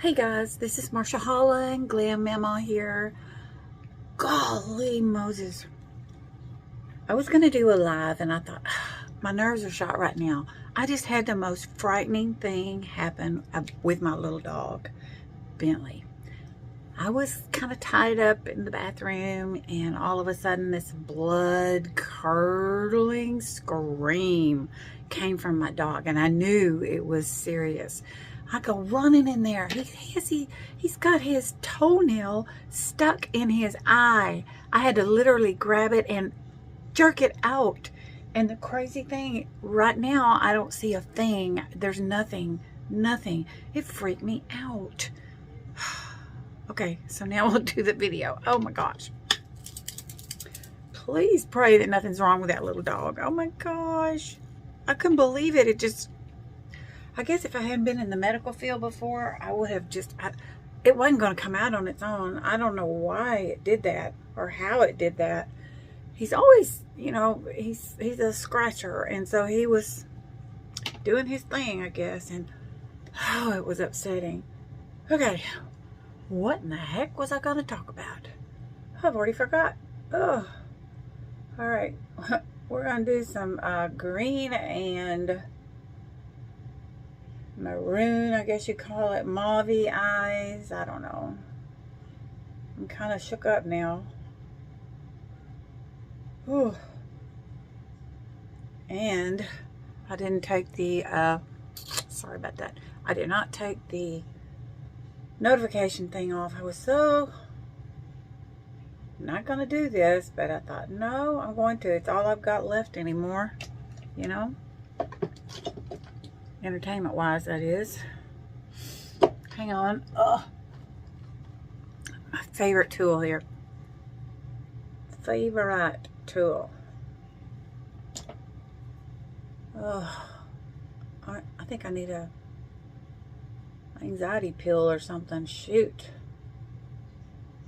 Hey guys, this is Marsha Holland, Glam Mama here. Golly Moses. I was going to do a live and I thought, my nerves are shot right now. I just had the most frightening thing happen with my little dog, Bentley. I was kind of tied up in the bathroom and all of a sudden this blood-curdling scream came from my dog and I knew it was serious. I go running in there. He's got his toenail stuck in his eye. I had to literally grab it and jerk it out. And the crazy thing, right now, I don't see a thing. There's nothing. It freaked me out. Okay, so now we'll do the video. Oh my gosh. Please pray that nothing's wrong with that little dog. Oh my gosh. I couldn't believe it. I guess if I hadn't been in the medical field before, I would have it wasn't going to come out on its own. I don't know why it did that or how it did that. He's always, he's a scratcher. And so he was doing his thing, I guess. And, oh, it was upsetting. Okay. What in the heck was I going to talk about? I've already forgot. Oh. All right. We're going to do some green and maroon, I guess you call it, mauve eyes. I don't know. I'm kind of shook up now. Whew. And I didn't take the, sorry about that. I did not take the notification thing off. I was so not going to do this, but I thought, no, I'm going to. It's all I've got left anymore, entertainment wise, that is. Hang on. Oh, my favorite tool here. Favorite tool. Oh, I think I need a anxiety pill or something. Shoot.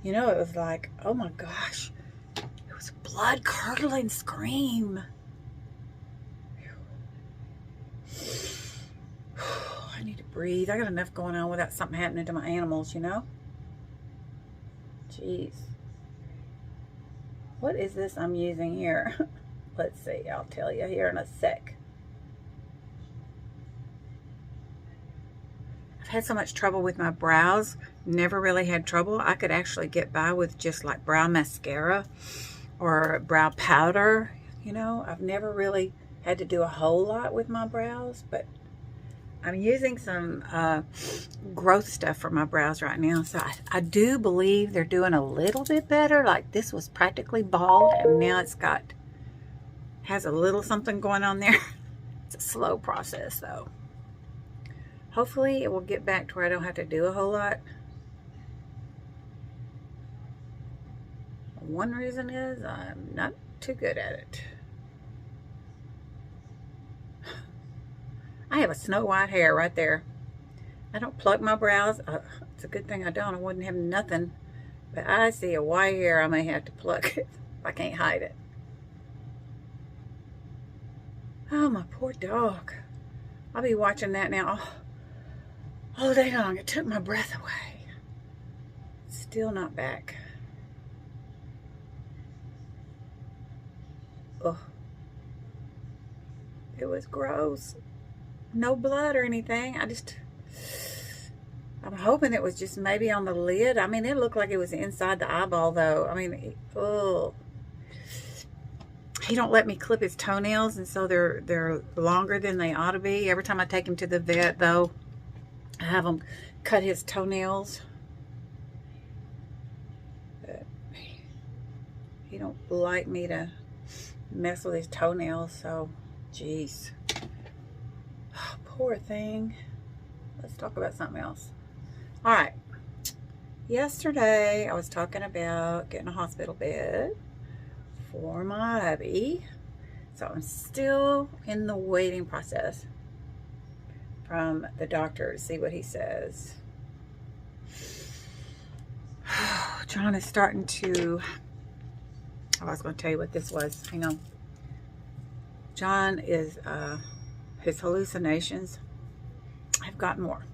It was like, oh my gosh. It was a blood-curdling scream. I need to breathe. I got enough going on without something happening to my animals, Jeez. What is this I'm using here? Let's see. I'll tell you here in a sec. I've had so much trouble with my brows. Never really had trouble. I could actually get by with just like brow mascara or brow powder. I've never really had to do a whole lot with my brows, but I'm using some growth stuff for my brows right now. So I do believe they're doing a little bit better. Like this was practically bald and now has a little something going on there. It's a slow process though. Hopefully it will get back to where I don't have to do a whole lot. One reason is I'm not too good at it. I have a snow white hair right there. I don't pluck my brows. It's a good thing I don't. I wouldn't have nothing. But I see a white hair. I may have to pluck it if I can't hide it. Oh, my poor dog. I'll be watching that now all day long. It took my breath away. Still not back. Oh, it was gross. No blood or anything. I'm hoping it was just maybe on the lid. I mean, it looked like it was inside the eyeball though. I mean, oh. He don't let me clip his toenails, and so they're longer than they ought to be. Every time I take him to the vet though, I have him cut his toenails. But he don't like me to mess with his toenails, so jeez. Oh, poor thing. Let's talk about something else. All right. Yesterday, I was talking about getting a hospital bed for my hubby. So I'm still in the waiting process from the doctor to see what he says. John is starting to... I was going to tell you what this was. Hang on. John is... his hallucinations have gotten more.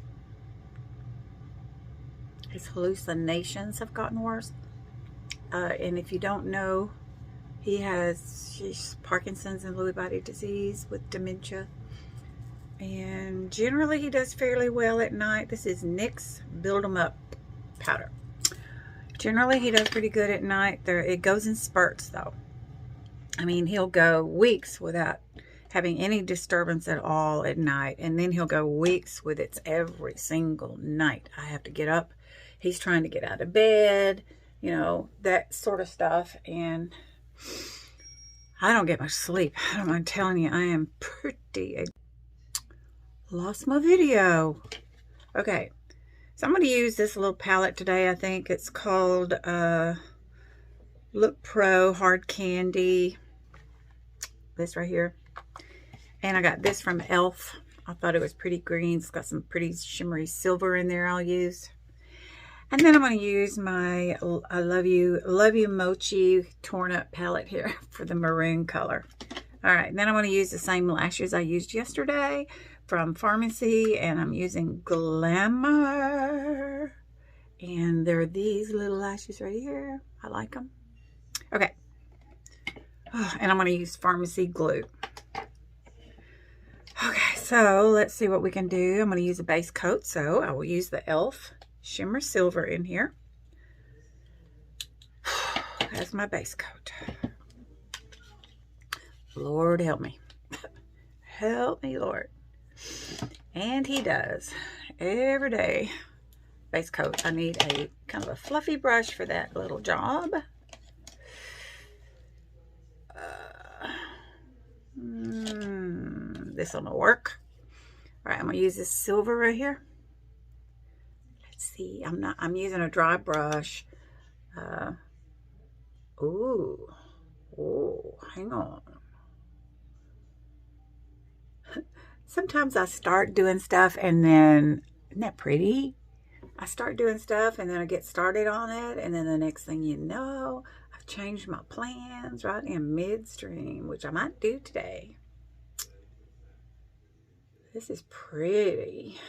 His hallucinations have gotten worse. And if you don't know, he has Parkinson's and Lewy body disease with dementia. And generally he does fairly well at night. This is NYX Build 'em Up powder. Generally he does pretty good at night. It goes in spurts though. I mean, he'll go weeks without having any disturbance at all at night. And then he'll go weeks with it's every single night. I have to get up. He's trying to get out of bed, you know, that sort of stuff. And I don't get much sleep. I don't mind telling you, I am pretty... Lost my video. Okay, so I'm going to use this little palette today. I think it's called Look Pro Hard Candy. This right here. And I got this from e.l.f. I thought it was pretty green. It's got some pretty shimmery silver in there I'll use. And then I'm going to use my I Love You Mochi torn up palette here for the maroon color. All right, then I'm going to use the same lashes I used yesterday from Pharmacy, and I'm using Glamour. And they're these little lashes right here. I like them. Okay. Oh, and I'm going to use Pharmacy glue. Okay, so let's see what we can do. I'm going to use a base coat, so I will use the e.l.f. Shimmer Silver in here as my base coat. Lord help me. Help me, Lord. And he does. Every day. Base coat. I need a kind of a fluffy brush for that little job. This will work. All right, I'm going to use this silver right here. Let's see. I'm using a dry brush. Ooh, hang on. Sometimes I start doing stuff and then, isn't that pretty? I start doing stuff and then I get started on it, and then the next thing you know, I've changed my plans right in midstream, which I might do today. This is pretty.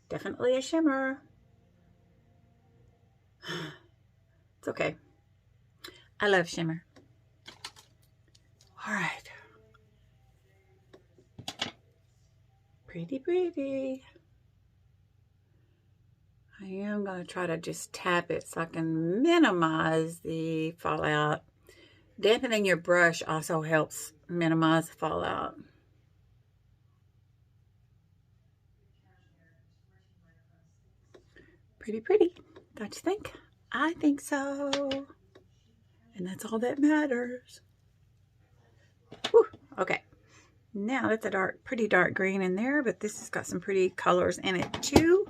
Definitely a shimmer. It's okay. I love shimmer. All right. Pretty, pretty. I am going to try to just tap it so I can minimize the fallout. Dampening your brush also helps minimize the fallout. Pretty, pretty. Don't you think? I think so. And that's all that matters. Whew. Okay. Now that's a pretty dark green in there, but this has got some pretty colors in it too.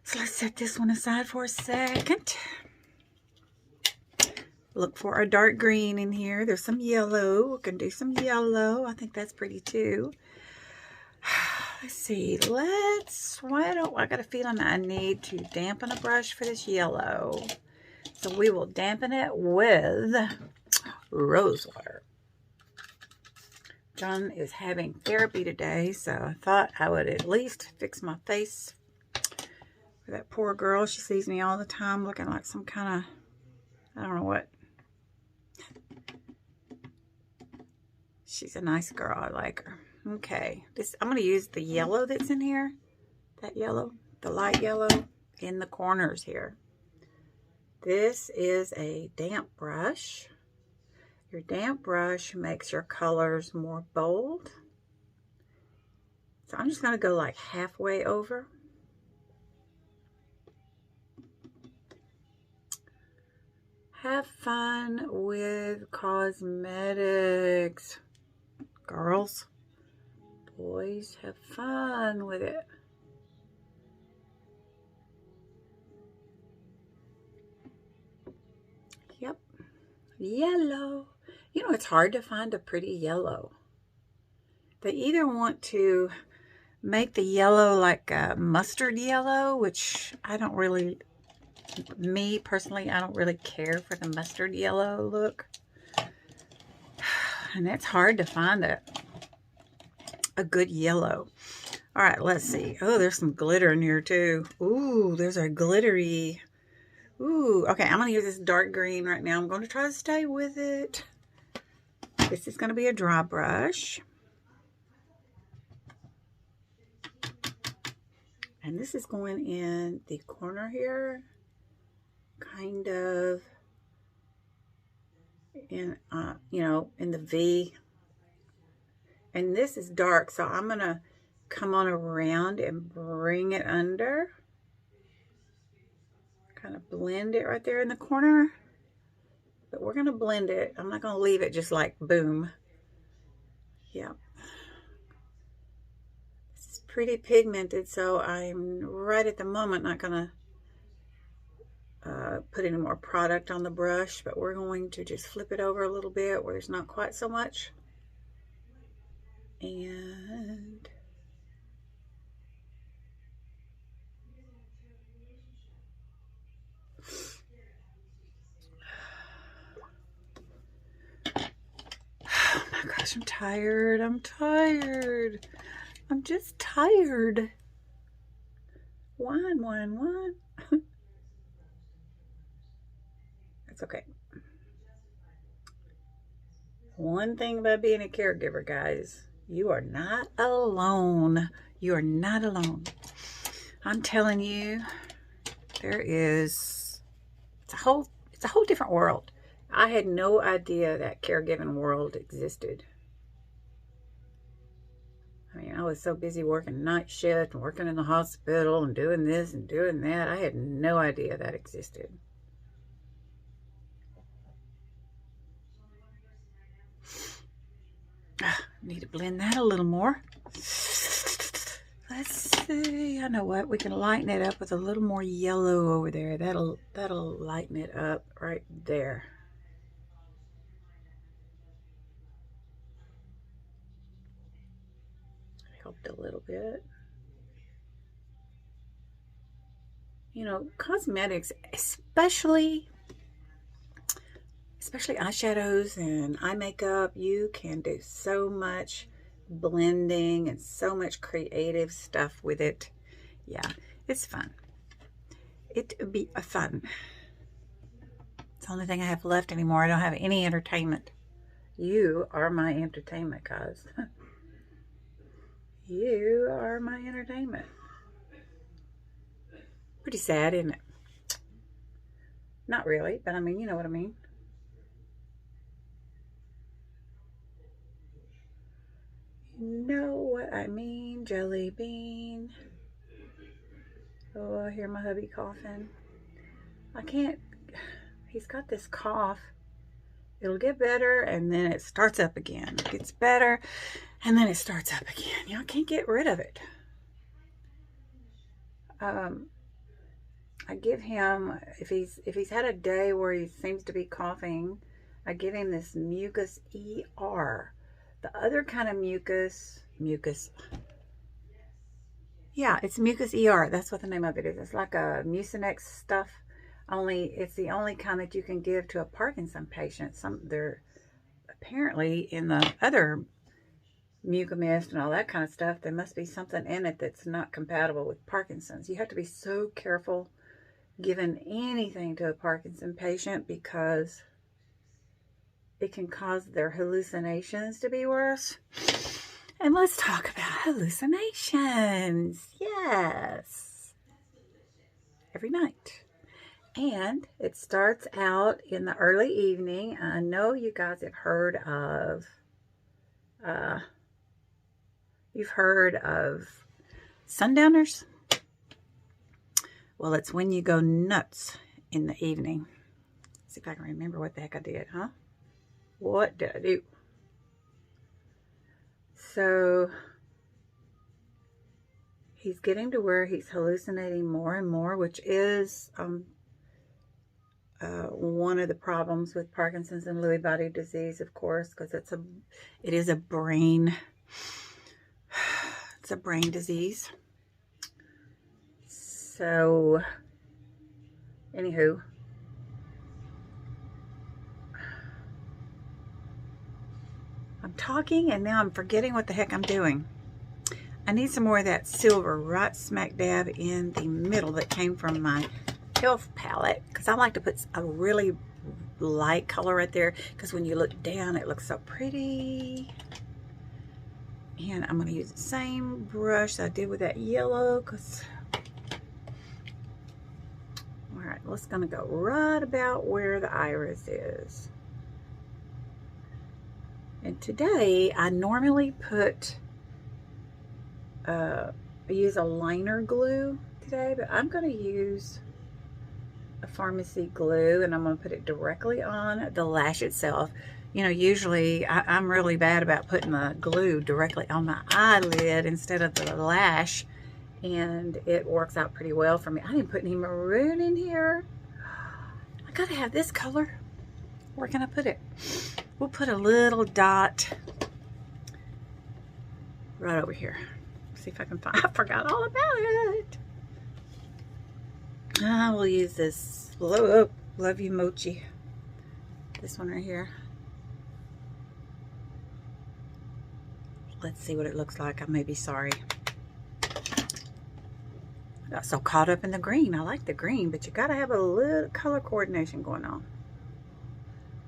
So let's set this one aside for a second. Look for a dark green in here. There's some yellow. We can do some yellow. I think that's pretty too. Let's see. I got a feeling I need to dampen a brush for this yellow. So we will dampen it with rose water. John is having therapy today, so I thought I would at least fix my face for that poor girl. She sees me all the time looking like some kind of, I don't know what. She's a nice girl. I like her. Okay, I'm going to use the yellow that's in here. That yellow, the light yellow in the corners here. This is a damp brush. Your damp brush makes your colors more bold. So I'm just going to go like halfway over. Have fun with cosmetics. Girls, boys, have fun with it. Yep. Yellow. You know, it's hard to find a pretty yellow. They either want to make the yellow like a mustard yellow, which I don't really, me personally, I don't really care for the mustard yellow look. And it's hard to find a good yellow. All right, let's see. Oh, there's some glitter in here too. Ooh, there's a glittery. Ooh, okay, I'm going to use this dark green right now. I'm going to try to stay with it. This is going to be a dry brush. And this is going in the corner here. Kind of in, you know, in the V. And this is dark, so I'm going to come on around and bring it under. Kind of blend it right there in the corner. But we're going to blend it. I'm not going to leave it just like boom. Yeah. This is pretty pigmented, so I'm right at the moment not going to put any more product on the brush, but we're going to just flip it over a little bit where there's not quite so much. And oh my gosh, I'm tired. I'm tired. I'm just tired. Wine. It's okay. One thing about being a caregiver, guys, you are not alone. You are not alone. I'm telling you, it's a whole different world. I had no idea that caregiving world existed. I mean, I was so busy working night shift and working in the hospital and doing this and doing that. I had no idea that existed. Need to blend that a little more. Let's see. I know what. We can lighten it up with a little more yellow over there. That'll lighten it up right there. Helped a little bit. You know, cosmetics, especially eyeshadows and eye makeup, you can do so much blending and so much creative stuff with it. Yeah, it's fun. It'd be fun. It's the only thing I have left anymore. I don't have any entertainment. You are my entertainment, guys. You are my entertainment. Pretty sad, isn't it? Not really, but I mean, you know what I mean. You know what I mean, Jelly Bean. Oh, I hear my hubby coughing. I can't, he's got this cough. It'll get better and then it starts up again. It gets better and then it starts up again. You know, I can't get rid of it. I give him, if he's had a day where he seems to be coughing, I give him this Mucus ER. The other kind of mucus. Yeah, it's Mucus ER. That's what the name of it is. It's like a Mucinex stuff. Only it's the only kind that you can give to a Parkinson patient. They're apparently in the other Mucomist and all that kind of stuff. There must be something in it that's not compatible with Parkinson's. You have to be so careful giving anything to a Parkinson patient because it can cause their hallucinations to be worse. And let's talk about hallucinations. Yes. Every night. And it starts out in the early evening. I know you guys have heard of, sundowners. Well, it's when you go nuts in the evening. Let's see if I can remember what the heck I did, huh? What did I do? So he's getting to where he's hallucinating more and more, which is one of the problems with Parkinson's and Lewy body disease, of course, because it is a brain. It's a brain disease. So, anywho, I'm talking and now I'm forgetting what the heck I'm doing. I need some more of that silver right smack dab in the middle that came from my Health palette, because I like to put a really light color right there, because when you look down it looks so pretty. And I'm going to use the same brush that I did with that yellow, because alright, let's going to go right about where the iris is. And today I normally put I use a liner glue today, but I'm going to use a pharmacy glue, and I'm going to put it directly on the lash itself. You know, usually I'm really bad about putting the glue directly on my eyelid instead of the lash, and it works out pretty well for me. I didn't put any maroon in here. I gotta have this color. Where can I put it? We'll put a little dot right over here. See if I can find, I forgot all about it. I will use this Love You Mochi. This one right here. Let's see what it looks like. I may be sorry. I got so caught up in the green. I like the green, but you gotta have a little color coordination going on.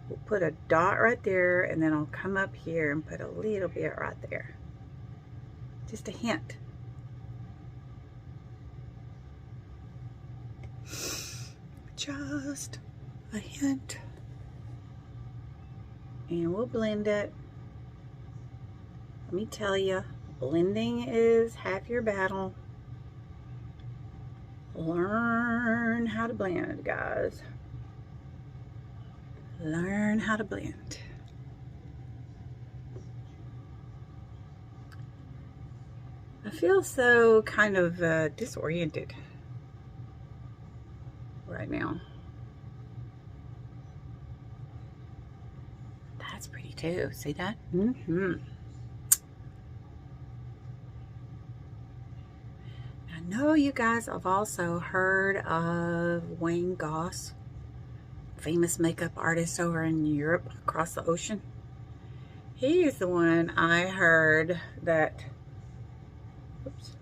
We'll put a dot right there, and then I'll come up here and put a little bit right there. Just a hint. Just a hint. And we'll blend it. Let me tell you, blending is half your battle. Learn how to blend, guys. Learn how to blend. I feel so kind of disoriented right now. That's pretty too. See that? Mm-hmm. I know you guys have also heard of Wayne Goss, famous makeup artist over in Europe, across the ocean. He is the one I heard that, oops,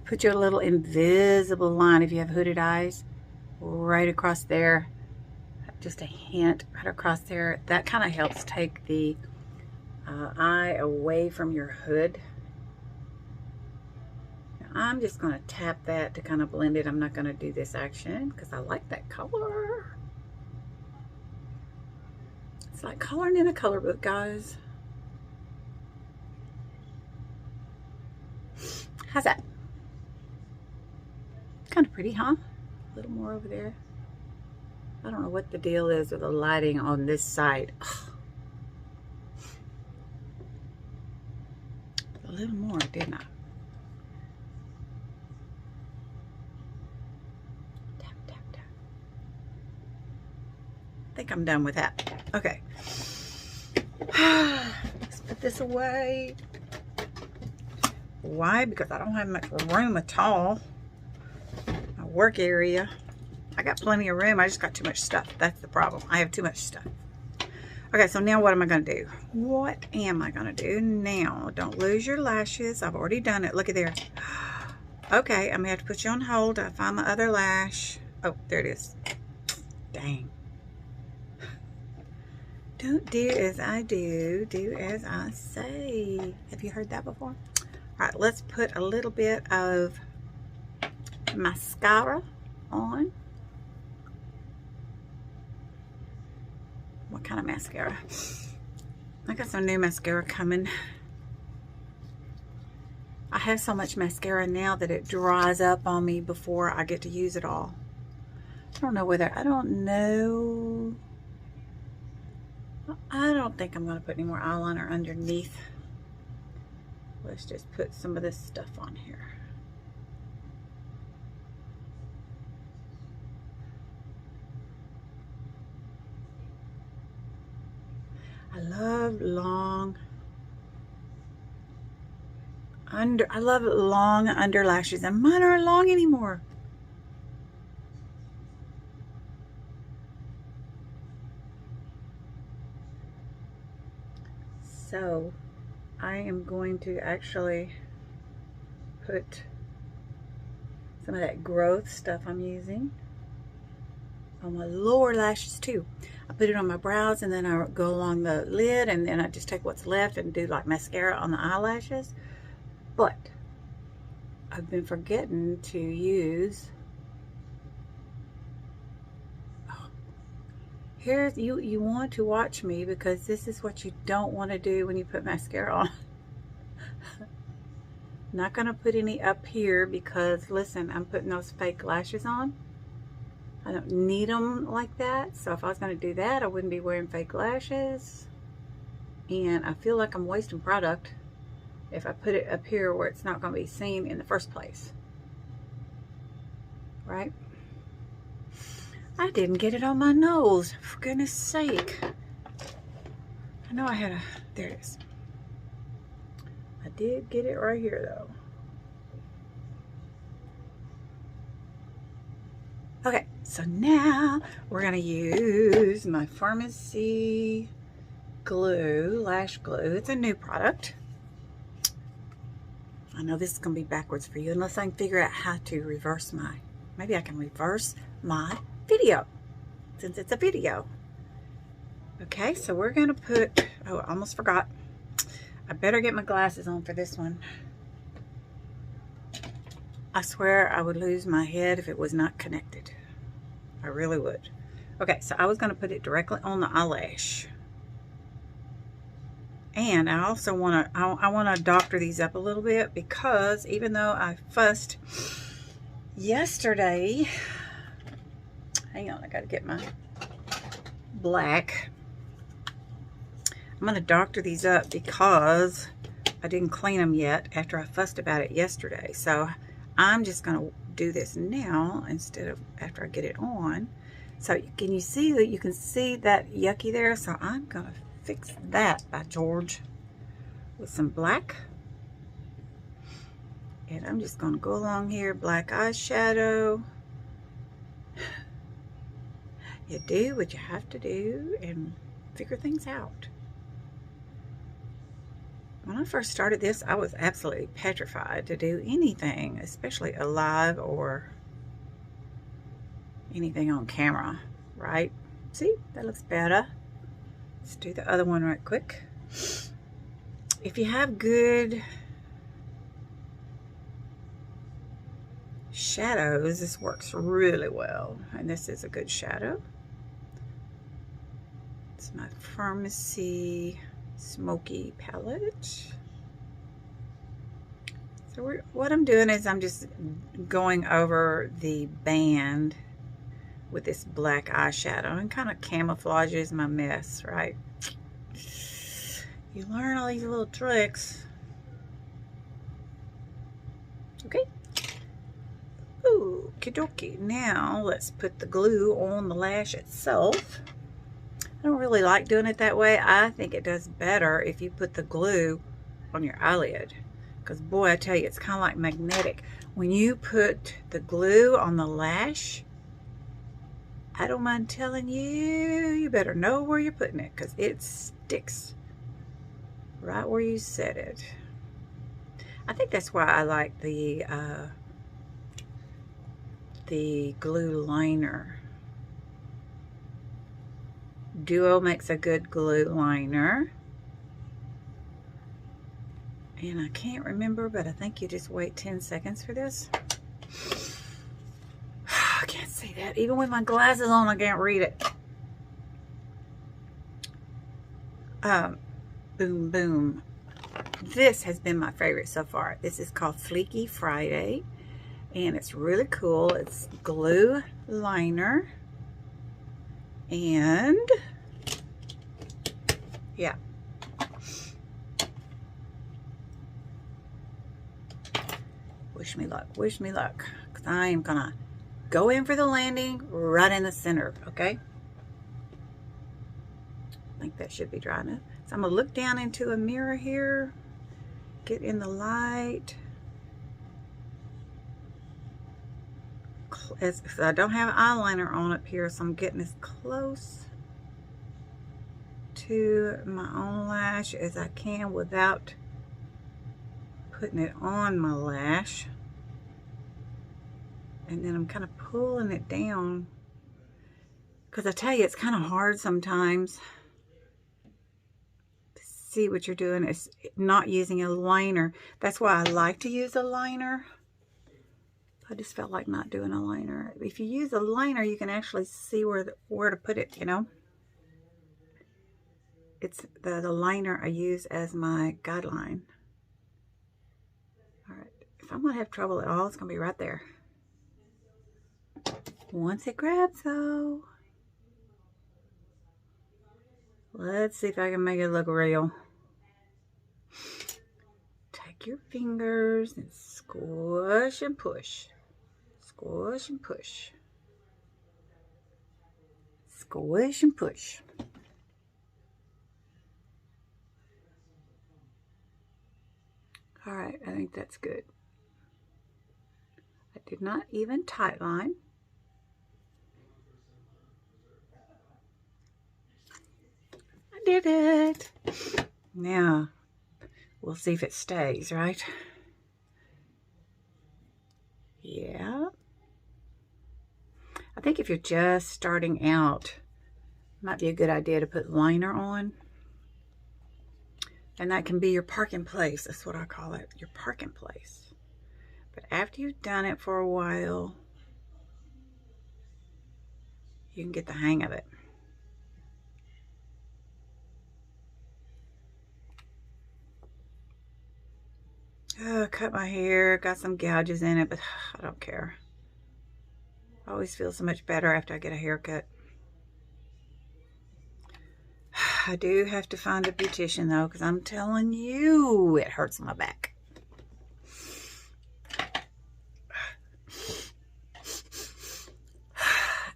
put your little invisible line, if you have hooded eyes, right across there, just a hint right across there. That kind of helps take the eye away from your hood. Now, I'm just going to tap that to kind of blend it. I'm not going to do this action because I like that color. It's like coloring in a color book, guys. How's that? Kind of pretty, huh? A little more over there. I don't know what the deal is with the lighting on this side. Ugh. A little more, didn't I? Tap, tap, tap. I think I'm done with that. Okay. Let's put this away. Why? Because I don't have much room at all. My work area. I got plenty of room. I just got too much stuff. That's the problem. I have too much stuff. Okay, so now what am I going to do? What am I going to do now? Don't lose your lashes. I've already done it. Look at there. Okay, I'm going to have to put you on hold till I find my other lash. Oh, there it is. Dang. Don't do as I do. Do as I say. Have you heard that before? All right, let's put a little bit of mascara on. What kind of mascara? I got some new mascara coming. I have so much mascara now that it dries up on me before I get to use it all. I don't know. I don't think I'm going to put any more eyeliner underneath. Let's just put some of this stuff on here. I love long under lashes, and mine aren't long anymore. So I am going to actually put some of that growth stuff I'm using on my lower lashes too. I put it on my brows, and then I go along the lid, and then I just take what's left and do like mascara on the eyelashes. But I've been forgetting to use, here, you want to watch me, because this is what you don't want to do when you put mascara on. Not gonna put any up here because, listen, I'm putting those fake lashes on. I don't need them like that. So if I was gonna do that, I wouldn't be wearing fake lashes. And I feel like I'm wasting product if I put it up here where it's not gonna be seen in the first place. Right? I didn't get it on my nose, for goodness sake. I know I had a, there it is. I did get it right here though. Okay, so now we're gonna use my Pharmacy glue, lash glue. It's a new product. I know this is gonna be backwards for you unless I can figure out how to reverse my, maybe I can reverse my video since it's a video. Okay, so we're gonna put, oh, I almost forgot. I better get my glasses on for this one. I swear I would lose my head if it was not connected. I really would. Okay, so I was gonna put it directly on the eyelash. And I also wanna, I wanna doctor these up a little bit, because even though I fussed yesterday, hang on, I gotta get my black. I'm gonna doctor these up because I didn't clean them yet after I fussed about it yesterday. So I'm just gonna do this now instead of after I get it on. So can you see that? You can see that yucky there. So I'm gonna fix that, by George, with some black. And I'm just gonna go along here, black eyeshadow. You do what you have to do and figure things out. When I first started this, I was absolutely petrified to do anything, especially alive or anything on camera, right? See, that looks better. Let's do the other one right quick. If you have good shadows, this works really well. And this is a good shadow. It's my Pharmacy Smoky palette. So what I'm doing is I'm just going over the band with this black eyeshadow, and kind of camouflages my mess, right? You learn all these little tricks. Okay. Ooh, okie dokie. Now let's put the glue on the lash itself. I don't really like doing it that way. I think it does better if you put the glue on your eyelid. Because boy, I tell you, it's kind of like magnetic. When you put the glue on the lash, I don't mind telling you, you better know where you're putting it, because it sticks right where you set it. I think that's why I like the glue liner. Duo makes a good glue liner. And I can't remember, but I think you just wait 10 seconds for this. I can't see that. Even with my glasses on, I can't read it. Boom, boom. This has been my favorite so far. This is called Fleeky Friday. And it's really cool. It's glue liner. And yeah. Wish me luck. Wish me luck. Because I am going to go in for the landing right in the center. Okay? I think that should be dry enough. So I'm going to look down into a mirror here. Get in the light. I don't have eyeliner on up here, so I'm getting as close to to my own lash as I can without putting it on my lash. And then I'm kind of pulling it down, because I tell you, it's kind of hard sometimes to see what you're doing. It's not using a liner. That's why I like to use a liner. I just felt like not doing a liner. If you use a liner, you can actually see where to put it, you know. It's the liner I use as my guideline. All right, if I'm gonna have trouble at all, it's gonna be right there. Once it grabs though. Let's see if I can make it look real. Take your fingers and squish and push. Squish and push. Squish and push. All right, I think that's good. I did not even tight line. I did it. Now, we'll see if it stays, right? Yeah. I think if you're just starting out, it might be a good idea to put liner on. And that can be your parking place. That's what I call it, your parking place. But after you've done it for a while, you can get the hang of it. Oh, cut my hair, got some gouges in it, but I don't care. I always feel so much better after I get a haircut. I do have to find a beautician though, because I'm telling you, it hurts my back.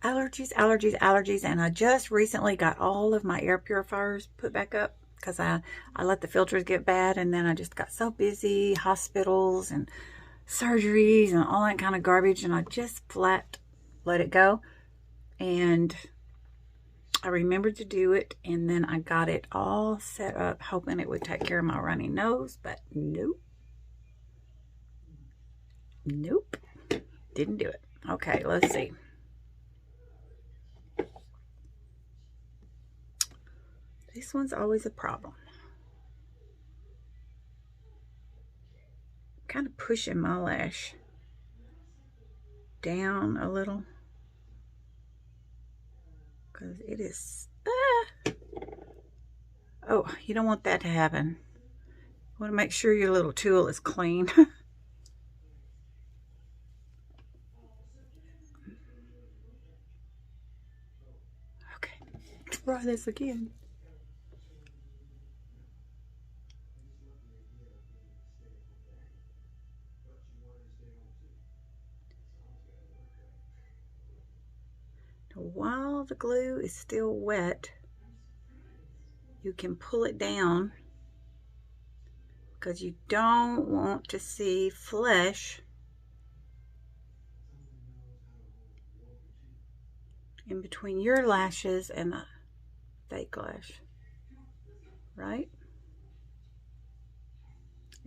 Allergies, allergies, allergies, and I just recently got all of my air purifiers put back up because I let the filters get bad, and then I just got so busy, hospitals and surgeries and all that kind of garbage, and I just flat let it go. And I remembered to do it, and then I got it all set up hoping it would take care of my runny nose, but nope. Nope. Didn't do it. Okay, let's see. This one's always a problem. Kind of pushing my lash down a little, because it is, oh, you don't want that to happen. You want to make sure your little tool is clean. Okay, try this again. While the glue is still wet, you can pull it down, because you don't want to see flesh in between your lashes and the fake lash, right?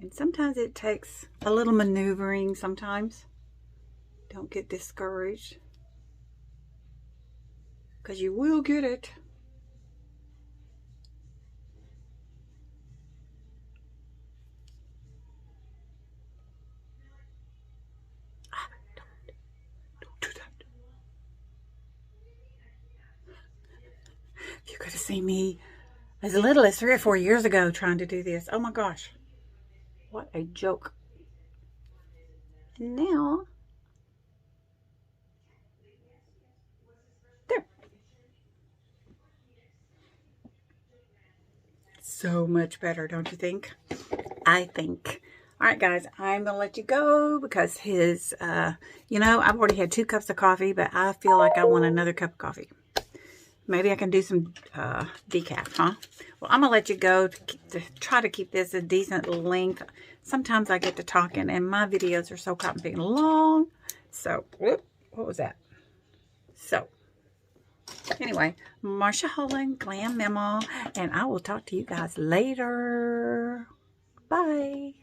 And sometimes it takes a little maneuvering sometimes. Don't get discouraged, because you will get it. Don't do that. You could have seen me as little as 3 or 4 years ago trying to do this. Oh my gosh. What a joke. And now, there. So much better, don't you think? I think. All right, guys, I'm going to let you go because his, you know, I've already had 2 cups of coffee, but I feel like I want another cup of coffee. Maybe I can do some decaf, huh? Well, I'm going to let you go to try to keep this a decent length. Sometimes I get to talking, and my videos are so caught in being long. So, whoop, what was that? So, Anyway, Marsha Holland, Glam Mama, and I will talk to you guys later. Bye.